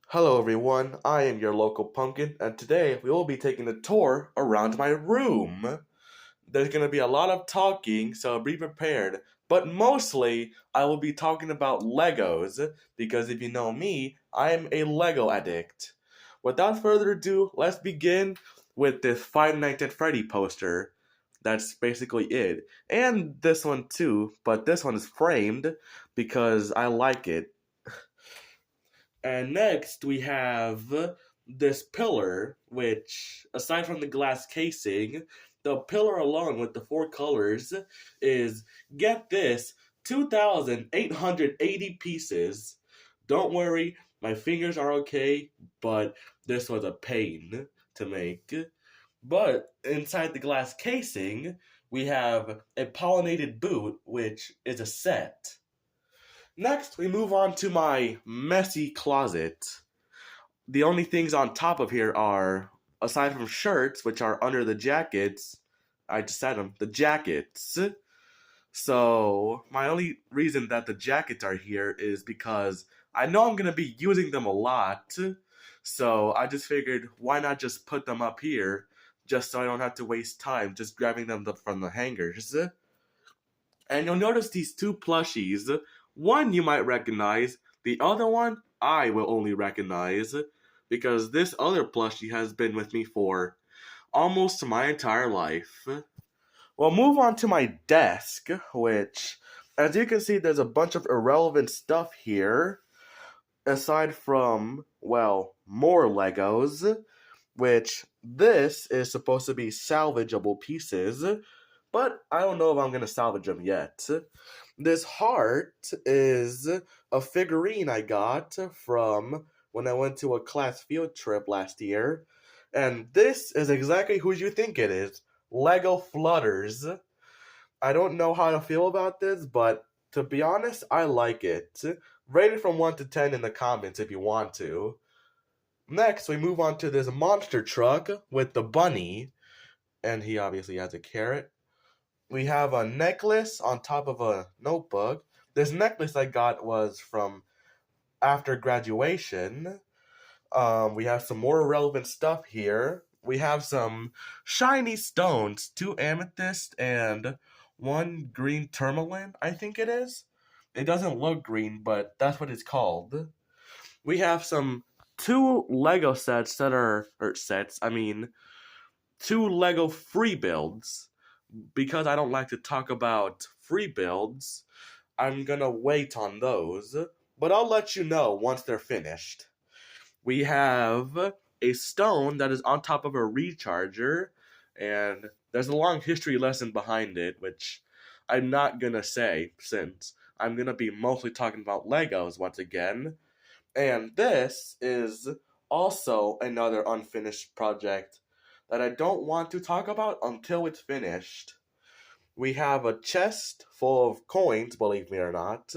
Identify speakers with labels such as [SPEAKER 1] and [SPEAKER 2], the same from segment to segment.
[SPEAKER 1] Hello everyone, I am your local pumpkin, and today we will be taking a tour around my room. There's going to be a lot of talking, so be prepared. But mostly, I will be talking about Legos, because if you know me, I am a Lego addict. Without further ado, let's begin with this Five Nights at Freddy poster. That's basically it. And this one too, but this one is framed because I like it. And next we have this pillar, which, aside from the glass casing, the pillar alone with the four colors is, get this, 2,880 pieces. Don't worry, my fingers are okay, but this was a pain to make. But inside the glass casing, we have a pollinated boot, which is a set. Next, we move on to my messy closet. The only things on top of here are, aside from shirts, which are under the jackets, I just said them, the jackets. So, my only reason that the jackets are here is because I know I'm going to be using them a lot. So, I just figured, why not just put them up here, just so I don't have to waste time just grabbing them from the hangers. And you'll notice these two plushies. One you might recognize, the other one I will only recognize, because this other plushie has been with me for almost my entire life. We'll move on to my desk, which, as you can see, there's a bunch of irrelevant stuff here, aside from, well, more Legos, which this is supposed to be salvageable pieces, but I don't know if I'm going to salvage them yet. This heart is a figurine I got from when I went to a class field trip last year, and this is exactly who you think it is, Lego Flutters. I don't know how to feel about this, but to be honest, I like it. Rate it from 1 to 10 in the comments if you want to. Next, we move on to this monster truck with the bunny, and he obviously has a carrot. We have a necklace on top of a notebook. This necklace I got was from after graduation. We have some more relevant stuff here. We have some shiny stones, two amethyst and one green tourmaline, I think it is. It doesn't look green, but that's what it's called. We have some two Lego sets that are, or sets, I mean, two Lego free builds. Because I don't like to talk about free builds, I'm gonna wait on those, but I'll let you know once they're finished. We have a stone that is on top of a recharger, and there's a long history lesson behind it, which I'm not gonna say since I'm gonna be mostly talking about Legos once again. And this is also another unfinished project that I don't want to talk about until it's finished. We have a chest full of coins, believe me or not,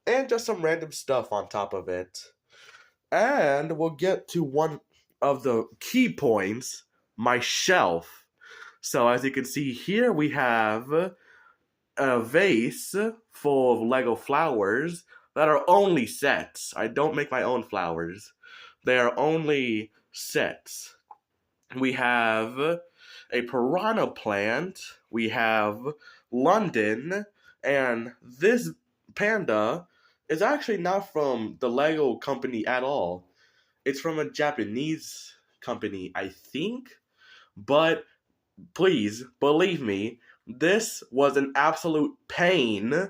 [SPEAKER 1] and just some random stuff on top of it. And we'll get to one of the key points, my shelf. So, as you can see here, we have a vase full of Lego flowers that are only sets. I don't make my own flowers, they are only sets. We have a piranha plant. We have London. And this panda is actually not from the Lego company at all. It's from a Japanese company, I think. But please, believe me, this was an absolute pain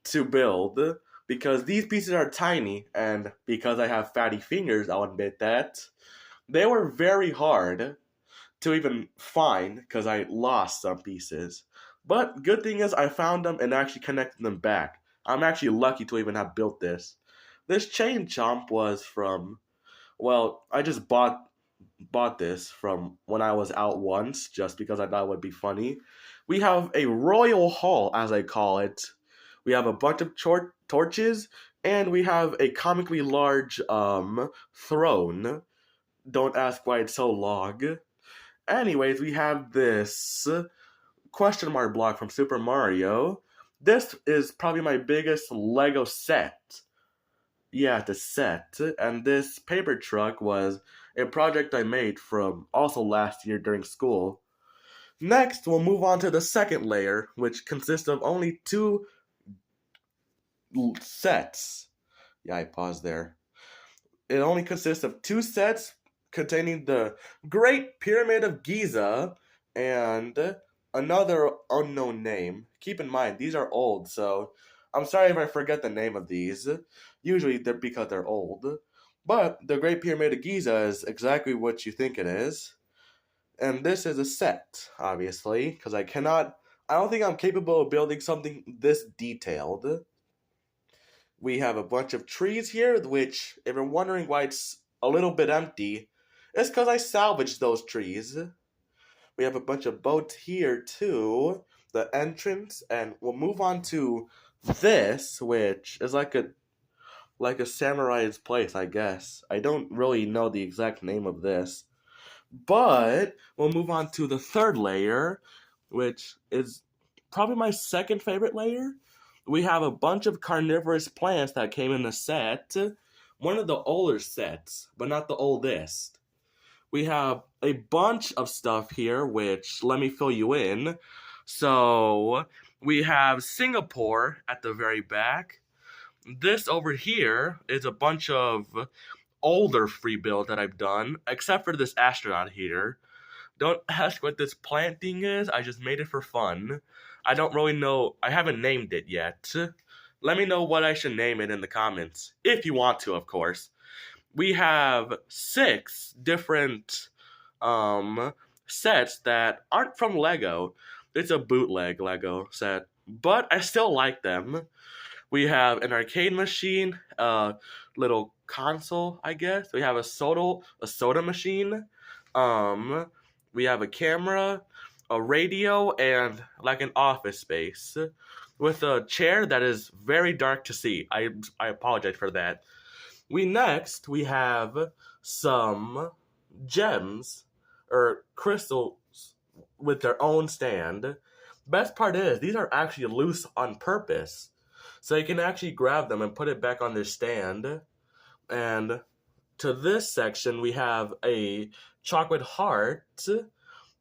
[SPEAKER 1] to build because these pieces are tiny, and because I have fatty fingers, I'll admit that. They were very hard to even find because I lost some pieces. But good thing is I found them and actually connected them back. I'm actually lucky to even have built this. This chain chomp was from, well, I just bought this from when I was out once just because I thought it would be funny. We have a royal hall, as I call it. We have a bunch of torches, and we have a comically large throne. Don't ask why it's so long. Anyways, we have this question mark block from Super Mario. This is probably my biggest Lego set. yeah, the set. And this paper truck was a project I made from also last year during school. Next, we'll move on to the second layer, which consists of only two sets. Yeah, I paused there. It only consists of two sets containing the Great Pyramid of Giza and another unknown name. Keep in mind, these are old, so I'm sorry if I forget the name of these. Usually they're because they're old. But the Great Pyramid of Giza is exactly what you think it is. And this is a set, obviously, because I don't think I'm capable of building something this detailed. We have a bunch of trees here, which, if you're wondering why it's a little bit empty, it's because I salvaged those trees. We have a bunch of boats here, too, the entrance, and we'll move on to this, which is like a samurai's place, I guess. I don't really know the exact name of this. But we'll move on to the third layer, which is probably my second favorite layer. We have a bunch of carnivorous plants that came in the set. One of the older sets, but not the oldest. We have a bunch of stuff here, which let me fill you in. So we have Singapore at the very back. This over here is a bunch of older free build that I've done, except for this astronaut here. Don't ask what this plant thing is, I just made it for fun. I don't really know, I haven't named it yet. Let me know what I should name it in the comments, if you want to, of course. We have 6 different sets that aren't from Lego. It's a bootleg Lego set, but I still like them. We have an arcade machine, a little console, I guess. We have a soda machine. We have a camera, a radio, and like an office space with a chair that is very dark to see. I apologize for that. We have some gems or crystals with their own stand. Best part is these are actually loose on purpose. So you can actually grab them and put it back on their stand. And to this section, we have a chocolate heart,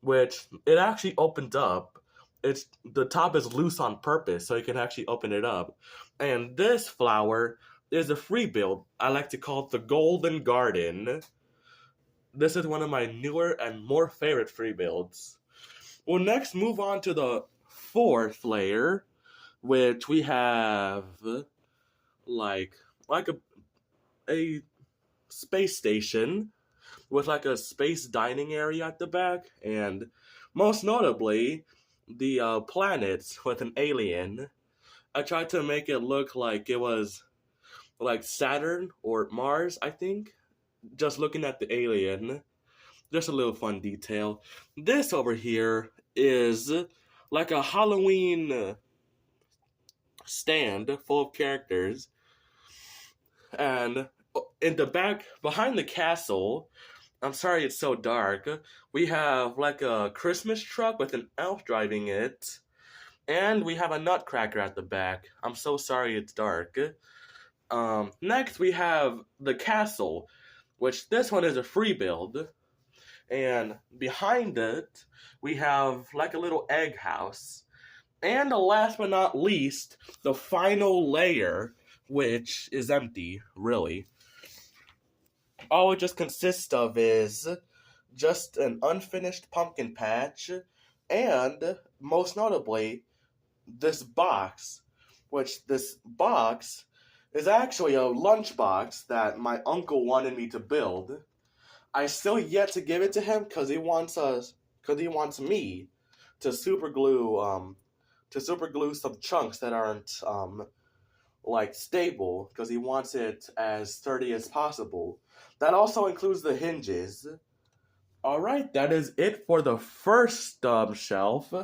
[SPEAKER 1] which it actually opens up. It's the top is loose on purpose, so you can actually open it up. And this flower is a free build. I like to call it the Golden Garden. This is one of my newer and more favorite free builds. We'll next move on to the fourth layer, which we have like a space station with like a space dining area at the back, and most notably the planets with an alien. I tried to make it look like it was like Saturn or Mars, I think. Just looking at the alien, just a little fun detail. This over here is like a Halloween stand full of characters, and in the back behind the castle, I'm sorry it's so dark, we have like a Christmas truck with an elf driving it, and we have a nutcracker at the back. I'm so sorry it's dark. Next we have the castle, which this one is a free build, and behind it we have like a little egg house. And last but not least, the final layer, which is empty, really. All it just consists of is just an unfinished pumpkin patch, and most notably, this box, which this box is actually a lunchbox that my uncle wanted me to build. I still yet to give it to him because he wants me to super glue some chunks that aren't like stable, because he wants it as sturdy as possible. That also includes the hinges. Alright, that is it for the first shelf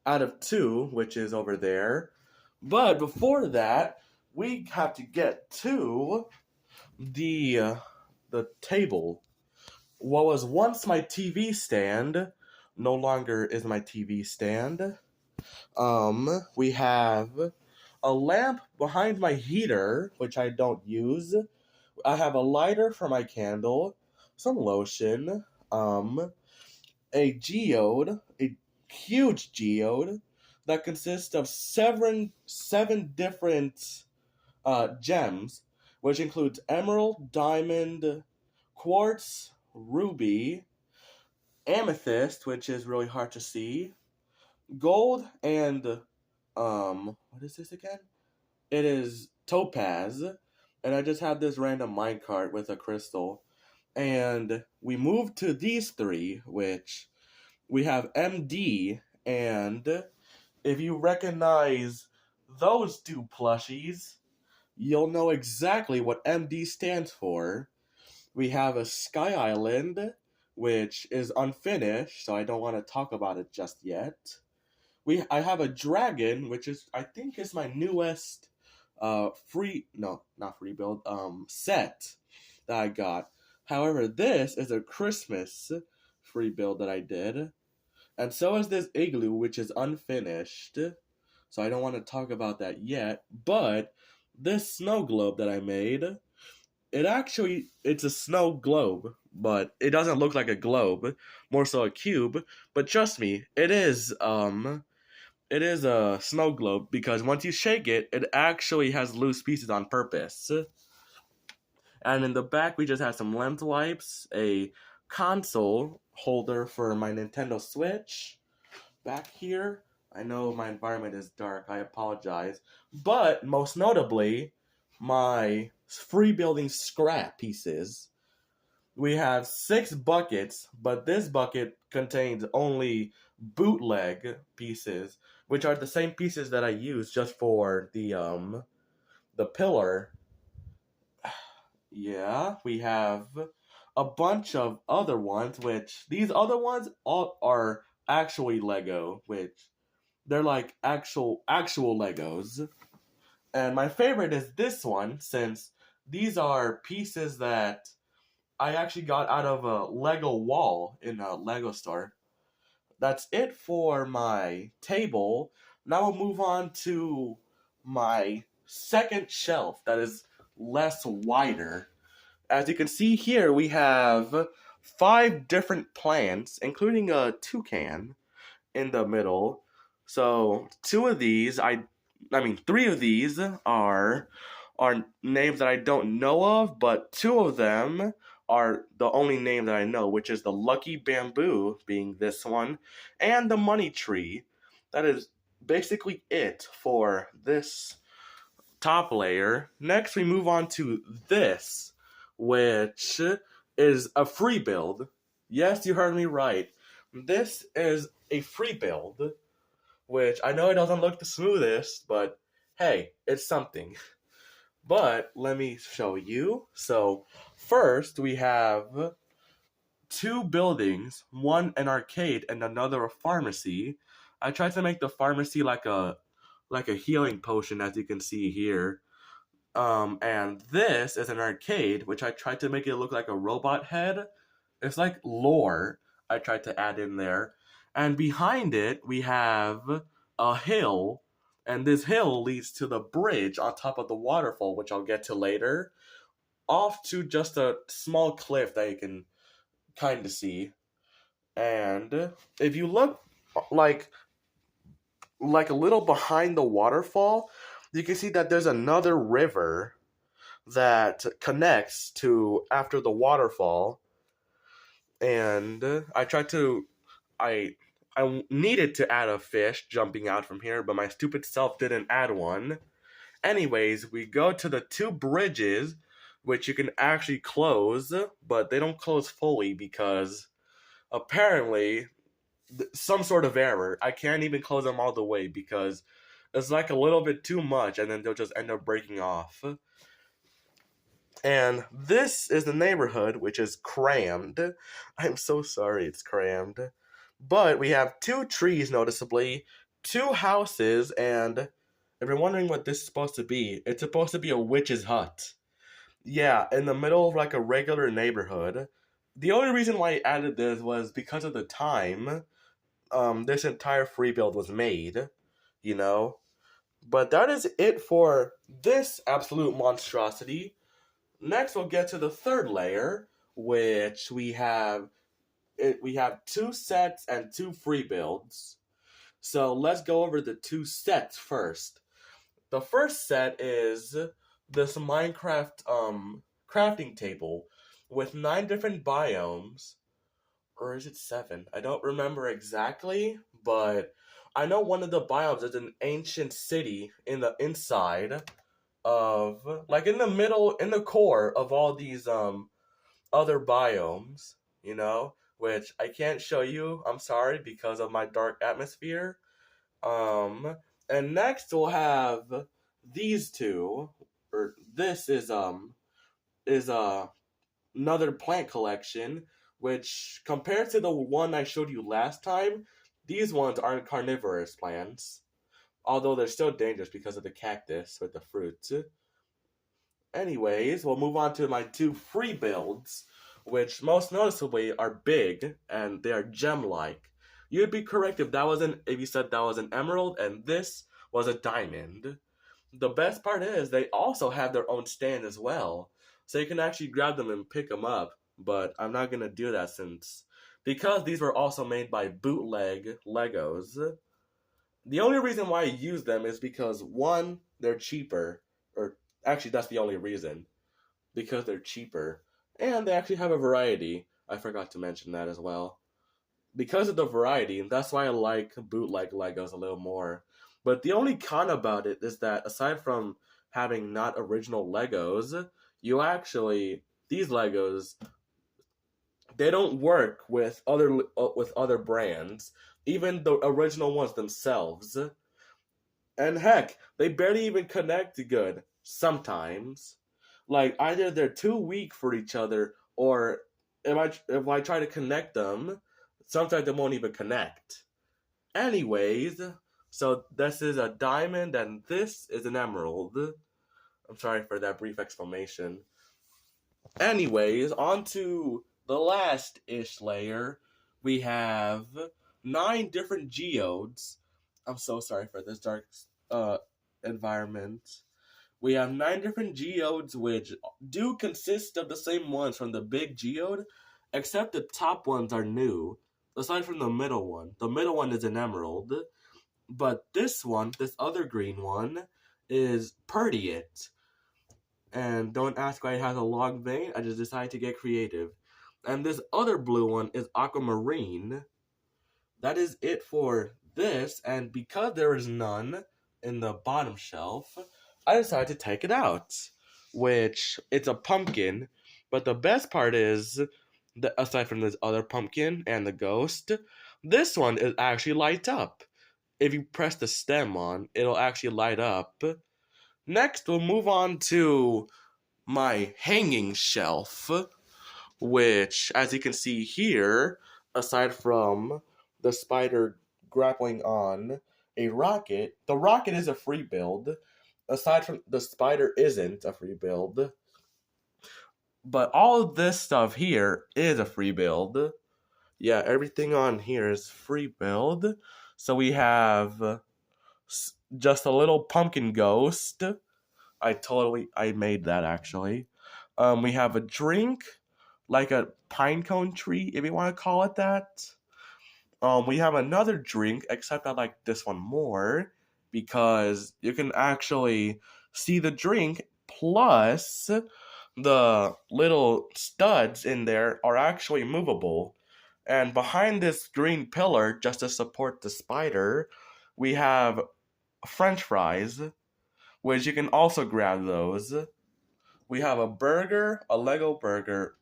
[SPEAKER 1] out of 2, which is over there. But before that, we have to get to the table. What was once my TV stand no longer is my TV stand. We have a lamp behind my heater, which I don't use. I have a lighter for my candle, some lotion, a geode, a huge geode that consists of seven different gems, which includes emerald, diamond, quartz, ruby, amethyst, which is really hard to see, gold, and what is this again? It is topaz, and I just have this random minecart with a crystal. And we moved to these three, which we have MD, and if you recognize those two plushies, you'll know exactly what MD stands for. We have a Sky Island, which is unfinished, so I don't want to talk about it just yet. I have a dragon, which is I think is my newest free no not free build set that I got. However, this is a Christmas free build that I did, and so is this igloo, which is unfinished. So I don't want to talk about that yet. But this snow globe that I made, it's a snow globe, but it doesn't look like a globe, more so a cube. But trust me, it is a snow globe because once you shake it, it actually has loose pieces on purpose. And in the back, we just have some lens wipes, a console holder for my Nintendo Switch. Back here, I know my environment is dark, I apologize. But most notably, my free building scrap pieces. We have 6 buckets, but this bucket contains only bootleg pieces, which are the same pieces that I use just for the pillar. Yeah, we have a bunch of other ones, which these other ones all are actually Lego, which they're like actual Legos. And my favorite is this one, since these are pieces that I actually got out of a Lego wall in a Lego store. That's it for my table. Now we'll move on to my second shelf that is less wider. As you can see here, we have 5 different plants, including a toucan in the middle. So 3 of these are names that I don't know of, but 2 of them are the only name that I know, which is the Lucky Bamboo, being this one, and the Money Tree. That is basically it for this top layer. Next, we move on to this, which is a free build. Yes, you heard me right. This is a free build, which I know it doesn't look the smoothest, but hey, it's something. But let me show you. So first we have 2 buildings, one an arcade and another a pharmacy. I tried to make the pharmacy like a healing potion, as you can see here. And this is an arcade, which I tried to make it look like a robot head. It's like lore I tried to add in there. And behind it, we have a hill, and this hill leads to the bridge on top of the waterfall, which I'll get to later, off to just a small cliff that you can kind of see. And if you look like a little behind the waterfall, you can see that there's another river that connects to after the waterfall. And I needed to add a fish jumping out from here, but my stupid self didn't add one. Anyways, we go to the 2 bridges, which you can actually close, but they don't close fully because apparently some sort of error. I can't even close them all the way because it's like a little bit too much, and then they'll just end up breaking off. And this is the neighborhood, which is crammed. I'm so sorry it's crammed. But we have 2 trees, noticeably, 2 houses, and if you're wondering what this is supposed to be, it's supposed to be a witch's hut. Yeah, in the middle of like a regular neighborhood. The only reason why I added this was because of the time this entire free build was made, you know? But that is it for this absolute monstrosity. Next, we'll get to the third layer, which we have two sets and two free builds. So let's go over the two sets first. The first set is this Minecraft crafting table with 9 different biomes. Or is it 7? I don't remember exactly, but I know one of the biomes is an ancient city in the inside of, like, in the middle, in the core of all these other biomes, which I can't show you, I'm sorry, because of my dark atmosphere. Um, and next we'll have these two, or this is another plant collection, which compared to the one I showed you last time, these ones aren't carnivorous plants, although they're still dangerous because of the cactus with the fruits. Anyways, we'll move on to my two free builds, which most noticeably are big and they are gem-like. You'd be correct if you said that was an emerald and this was a diamond. The best part is they also have their own stand as well, so you can actually grab them and pick them up. But I'm not gonna do that because these were also made by bootleg Legos. The only reason why I use them is because one, they're cheaper, or actually that's the only reason, because they're cheaper, and they actually have a variety. I forgot to mention that as well. Because of the variety, that's why I like bootleg Legos a little more. But the only con about it is that aside from having not original Legos, these Legos, they don't work with other brands, even the original ones themselves. And heck, they barely even connect good sometimes. Like either they're too weak for each other, or if I try to connect them, sometimes they won't even connect. Anyways, so this is a diamond and this is an emerald. I'm sorry for that brief explanation. Anyways, on to the last-ish layer. We have 9 different geodes. I'm so sorry for this dark environment. We have 9 different geodes, which do consist of the same ones from the big geode, except the top ones are new, aside from the middle one. The middle one is an emerald, but this other green one, is Perdiate. And don't ask why it has a long vein, I just decided to get creative. And this other blue one is Aquamarine. That is it for this, and because there is none in the bottom shelf, I decided to take it out. Which, it's a pumpkin, but the best part is, aside from this other pumpkin and the ghost, this one is actually light up. If you press the stem on, it'll actually light up. Next, we'll move on to my hanging shelf, which, as you can see here, aside from the spider grappling on a rocket, the rocket is a free build. Aside from the spider isn't a free build. But all of this stuff here is a free build. Yeah, everything on here is free build. So we have just a little pumpkin ghost. I made that actually. We have a drink, like a pine cone tree, if you want to call it that. We have another drink, except I like this one more because you can actually see the drink, plus the little studs in there are actually movable. And behind this green pillar, just to support the spider, we have French fries, which you can also grab those. We have a burger, a Lego burger.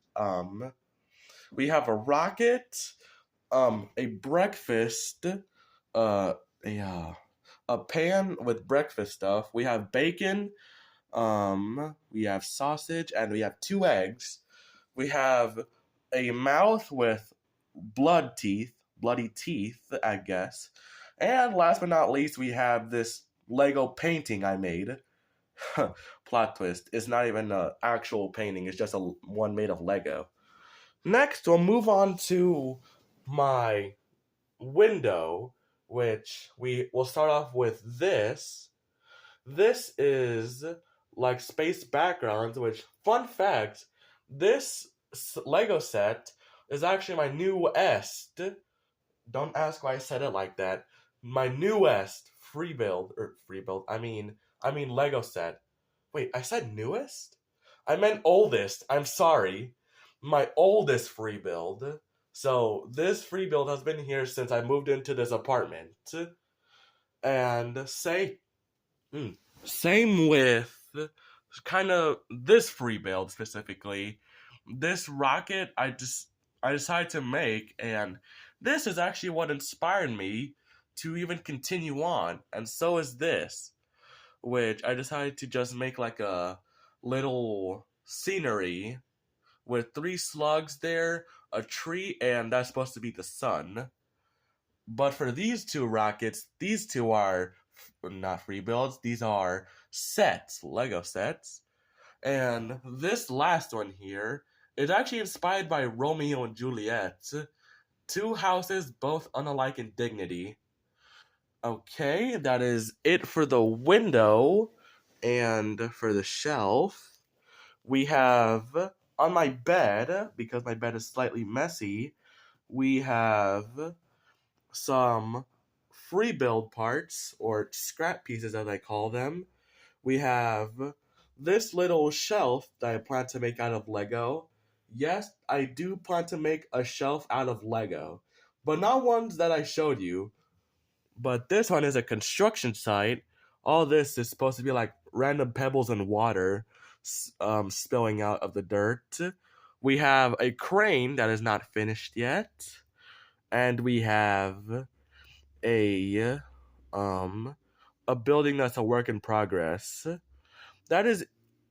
[SPEAKER 1] We have a rocket, a breakfast, uh, a pan with breakfast stuff. We have bacon, we have sausage, and we have 2 eggs. We have a mouth with bloody teeth, I guess. And last but not least, we have this Lego painting I made. Plot twist, it's not even an actual painting, it's just one made of Lego. Next, we'll move on to my window, which we will start off with this. This is like space backgrounds, which, fun fact, this Lego set is actually my newest. Don't ask why I said it like that. My newest free build. I mean Lego set. Wait, I said newest? I meant oldest. I'm sorry. My oldest free build. So this free build has been here since I moved into this apartment. And mm, same with kind of this free build specifically. This rocket I decided to make, and this is actually what inspired me to even continue on, and so is this, which I decided to just make like a little scenery with three slugs there, a tree, and that's supposed to be the sun. But for these two rockets, these two are not free builds, these are sets, Lego sets. And this last one here is actually inspired by Romeo and Juliet. Two houses, both unalike in dignity. Okay, that is it for the window. And for the shelf, we have on my bed, because my bed is slightly messy, we have some free build parts, or scrap pieces as I call them. We have this little shelf that I plan to make out of Lego. Yes, I do plan to make a shelf out of Lego, but not ones that I showed you. But this one is a construction site. All this is supposed to be like random pebbles and water spilling out of the dirt. We have a crane that is not finished yet, and we have a um a building that's a work in progress. That is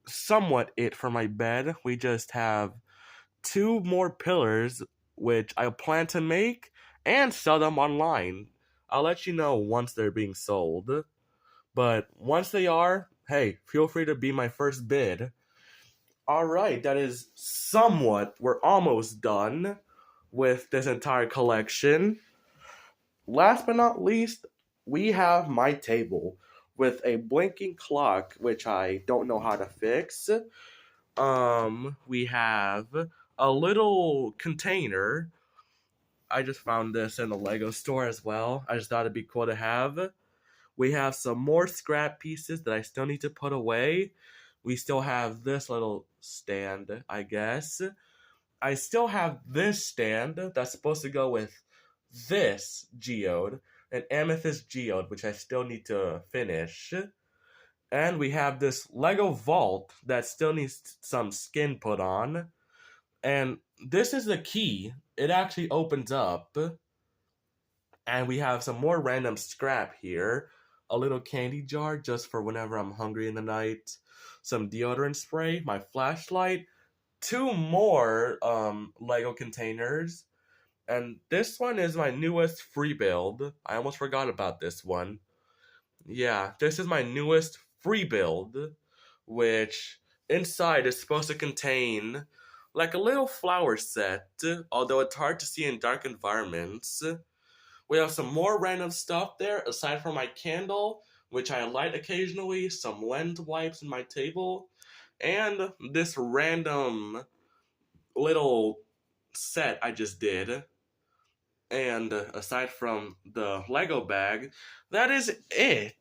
[SPEAKER 1] somewhat it for my bed. We just have two more pillars, which I plan to make and sell them online. I'll let you know once they're being sold. But once they are, hey, feel free to be my first bid. Alright, that is somewhat, we're almost done with this entire collection. Last but not least, we have my table with a blinking clock, which I don't know how to fix. We have a little container. I just found this in the Lego store as well. I just thought it'd be cool to have. We have some more scrap pieces that I still need to put away. We still have this little stand, I guess. I still have this stand that's supposed to go with this geode, an amethyst geode, which I still need to finish. And we have this Lego vault that still needs some skin put on. And this is the key. It actually opens up. And we have some more random scrap here. A little candy jar just for whenever I'm hungry in the night. Some deodorant spray, my flashlight, two more Lego containers. And this one is my newest free build. I almost forgot about this one. Yeah, this is my newest free build, which inside is supposed to contain like a little flower set, although it's hard to see in dark environments. We have some more random stuff there, aside from my candle, which I light occasionally, some lens wipes in my table, and this random little set I just did. And aside from the Lego bag, that is it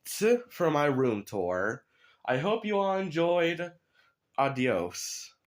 [SPEAKER 1] for my room tour. I hope you all enjoyed. Adios.